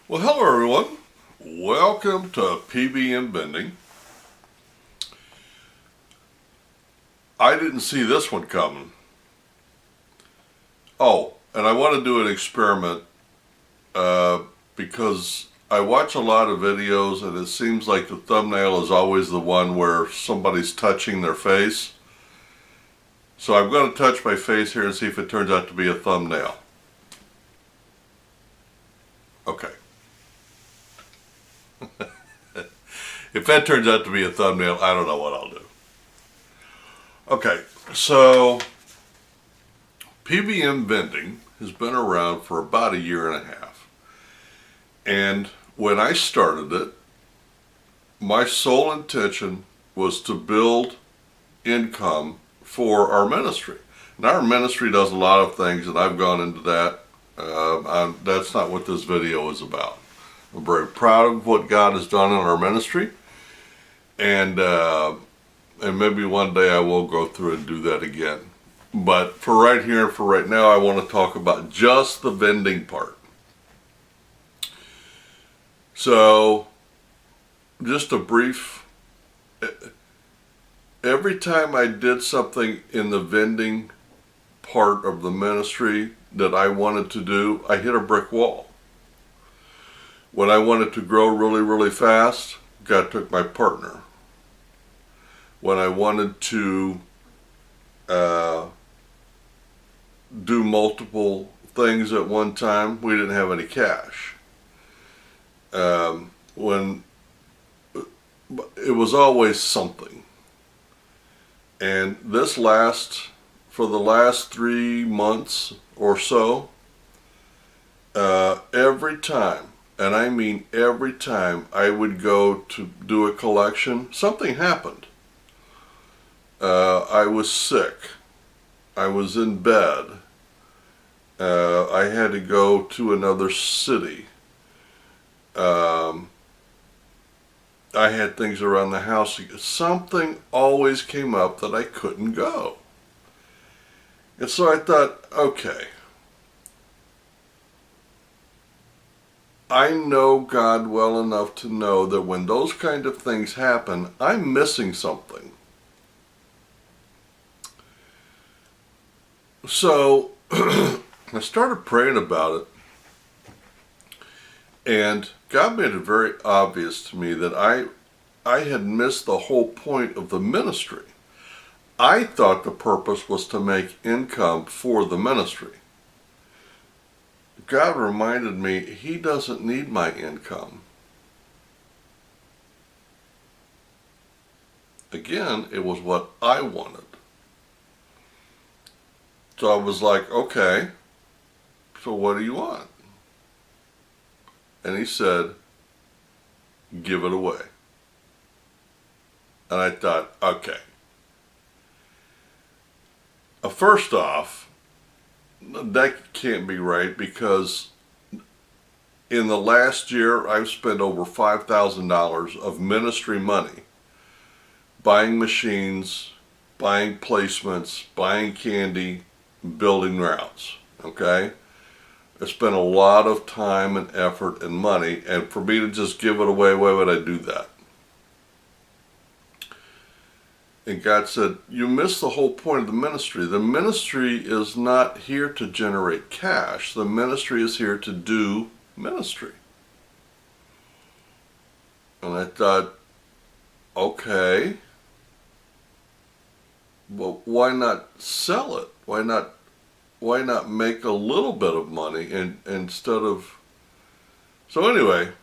Well, hello everyone. Welcome to P.B.M. Vending. I didn't see this one coming. Oh, and I want to do an experiment because I watch a lot of videos and it seems like the thumbnail is always the one where somebody's touching their face. So I'm going to touch my face here and see if it turns out to be a thumbnail. Okay. If that turns out to be a thumbnail, I don't know what I'll do. Okay, so P.B.M. Vending has been around for about a year and a half. And when I started it, my sole intention was to build income for our ministry. And our ministry does a lot of things, and I've gone into that. That's not what this video is about. I'm very proud of what God has done in our ministry. And maybe one day I will go through and do that again. But for right here, for right now, I want to talk about just the vending part. So, just a brief, every time I did something in the vending part of the ministry that I wanted to do, I hit a brick wall. When I wanted to grow really, really fast, God took my partner. When I wanted to do multiple things at one time, we didn't have any cash. When it was always something. And for the last 3 months or so, every time, and I mean every time I would go to do a collection, something happened. I was sick. I was in bed. I had to go to another city. I had things around the house. Something always came up that I couldn't go. And so I thought, okay, I know God well enough to know that when those kind of things happen, I'm missing something. So I started praying about it, and God made it very obvious to me that I had missed the whole point of the ministry. I thought the purpose was to make income for the ministry. God reminded me He doesn't need my income. Again, it was what I wanted. So I was like, okay, so what do you want? And He said, give it away. And I thought, okay. First off, that can't be right, because in the last year I've spent over $5,000 of ministry money buying machines, buying placements, buying candy, building routes. Okay? I spent a lot of time and effort and money, and for me to just give it away, why would I do that? And God said, you miss the whole point of the ministry. The ministry is not here to generate cash. The ministry is here to do ministry. And I thought, okay, well, why not sell it? Why not make a little bit of money instead of... So anyway,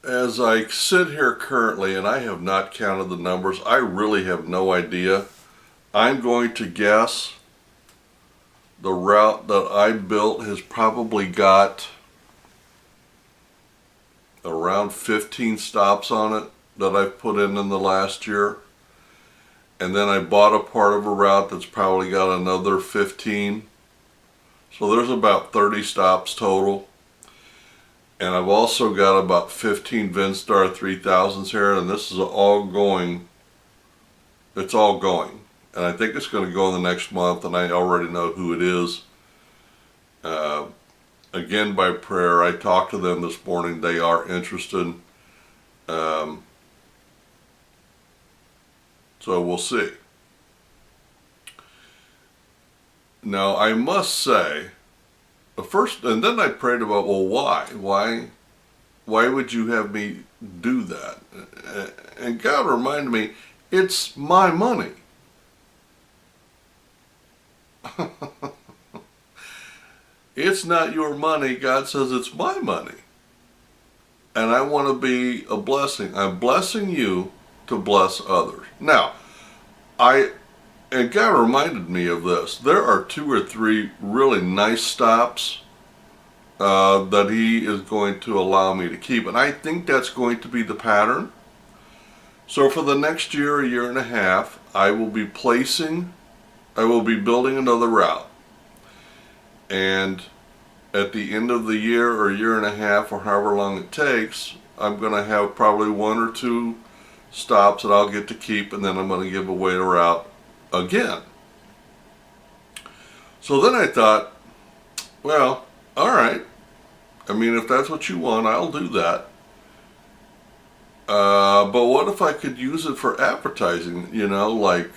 as I sit here currently, and I have not counted the numbers, I really have no idea. I'm going to guess the route that I built has probably got around 15 stops on it that I've put in the last year. And then I bought a part of a route that's probably got another 15. So there's about 30 stops total. And I've also got about 15 Vinstar 3000s here, and this is all going, it's all going. And I think it's going to go in the next month, and I already know who it is. Uh, again, by prayer, I talked to them this morning. They are interested. Um, so we'll see. Now, I must say, first, and then I prayed about, well, why? Why would you have me do that? And God reminded me, it's my money. It's not your money. God says it's my money. And I want to be a blessing. I'm blessing you to bless others. Now, and God reminded me of this. There are 2 or 3 really nice stops that He is going to allow me to keep. And I think that's going to be the pattern. So for the next year, a year and a half, I will be building another route. And at the end of the year or year and a half or however long it takes, I'm going to have probably 1 or 2 stops that I'll get to keep, and then I'm going to give away the route again. So then I thought, well, all right. I mean, if that's what you want, I'll do that. But what if I could use it for advertising, like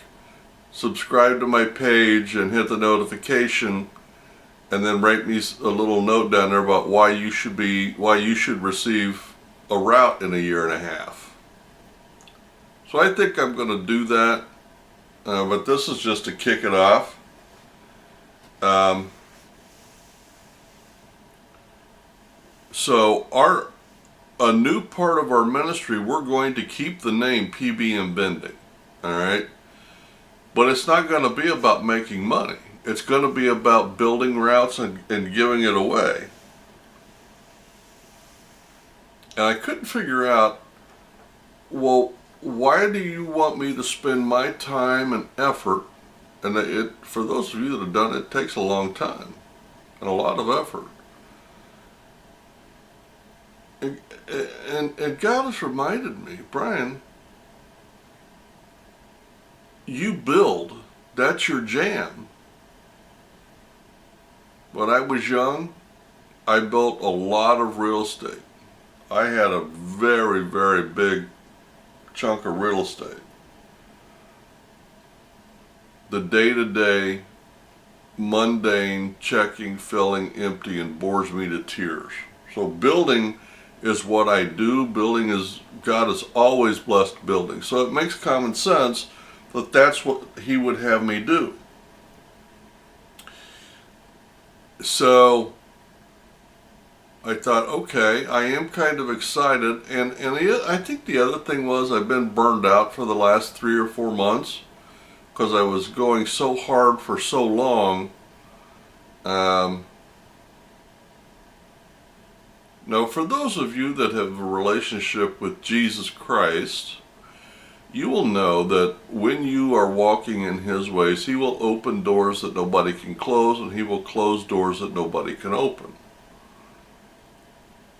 subscribe to my page and hit the notification, and then write me a little note down there about why you should receive a route in a year and a half. So I think I'm going to do that, but this is just to kick it off. So a new part of our ministry, we're going to keep the name P.B.M. Vending, all right? But it's not going to be about making money. It's going to be about building routes and giving it away. And I couldn't figure out, well, why do you want me to spend my time and effort? And for those of you that have done it, it takes a long time and a lot of effort. And God has reminded me, Brian, you build, that's your jam. When I was young, I built a lot of real estate. I had a very, very big chunk of real estate. The day-to-day, mundane checking, filling, emptying bores me to tears. So building is what I do. God has always blessed building. So it makes common sense that that's what He would have me do. So I thought, okay, I am kind of excited, and I think the other thing was I've been burned out for the last 3 or 4 months because I was going so hard for so long. Now, for those of you that have a relationship with Jesus Christ, you will know that when you are walking in His ways, He will open doors that nobody can close, and He will close doors that nobody can open.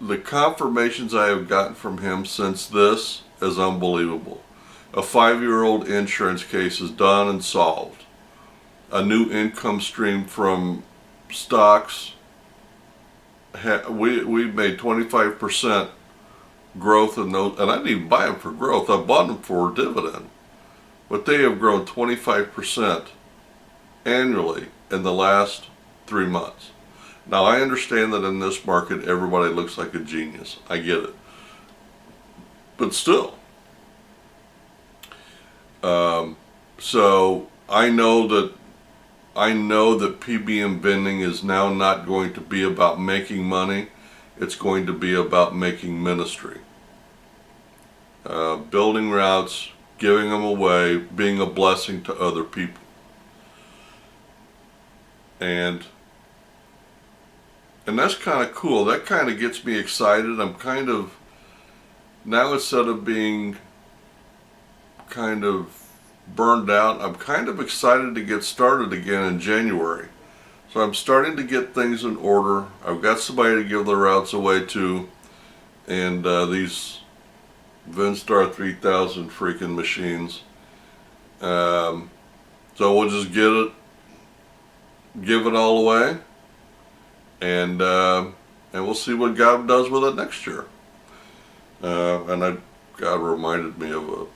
The confirmations I have gotten from Him since this is unbelievable. A 5-year-old insurance case is done and solved. A new income stream from stocks. We made 25% growth in those, and I didn't even buy them for growth. I bought them for dividend. But they have grown 25% annually in the last 3 months. Now, I understand that in this market, everybody looks like a genius. I get it. But still. So I know that P.B.M. Vending is now not going to be about making money. It's going to be about making ministry. Building routes, giving them away, being a blessing to other people. And that's kind of cool. That kind of gets me excited. I'm kind of, now instead of being kind of burned out, I'm kind of excited to get started again in January. So I'm starting to get things in order. I've got somebody to give the routes away to, and these Vinstar 3000 freaking machines. So we'll just give it all away, and we'll see what God does with it next year. God reminded me of a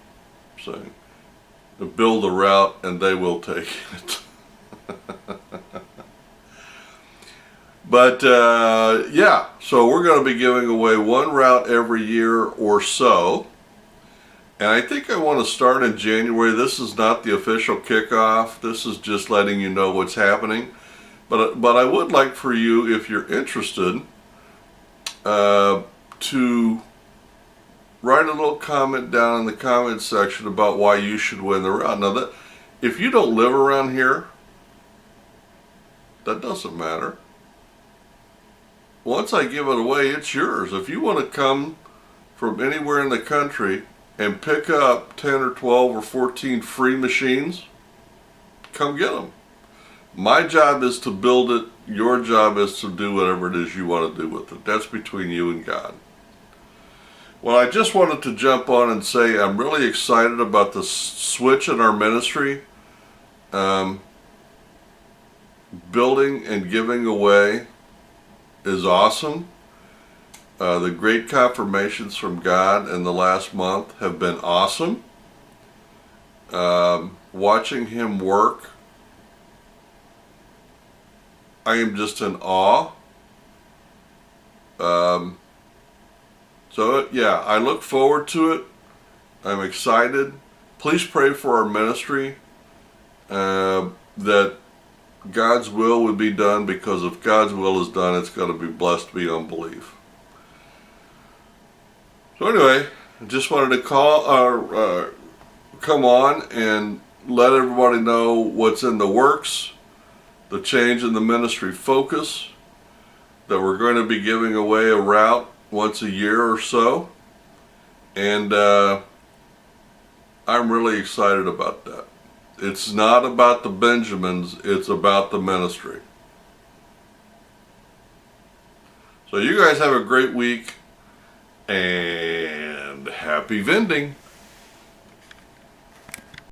saying: "Build a route, and they will take it." But yeah, so we're going to be giving away one route every year or so. And I think I want to start in January. This is not the official kickoff. This is just letting you know what's happening. But I would like for you, if you're interested, to write a little comment down in the comment section about why you should win the route. Now, if you don't live around here, that doesn't matter. Once I give it away, it's yours. If you want to come from anywhere in the country and pick up 10 or 12 or 14 free machines, come get them. My job is to build it. Your job is to do whatever it is you want to do with it. That's between you and God. Well, I just wanted to jump on and say I'm really excited about the switch in our ministry. Building and giving away is awesome. The great confirmations from God in the last month have been awesome. Watching Him work, I am just in awe. So yeah, I look forward to it. I'm excited. Please pray for our ministry, that God's will would be done, because if God's will is done, it's going to be blessed beyond belief. So anyway, I just wanted to come on and let everybody know what's in the works, the change in the ministry focus, that we're going to be giving away a route once a year or so, and I'm really excited about that. It's not about the Benjamins, it's about the ministry. So you guys have a great week, and happy vending.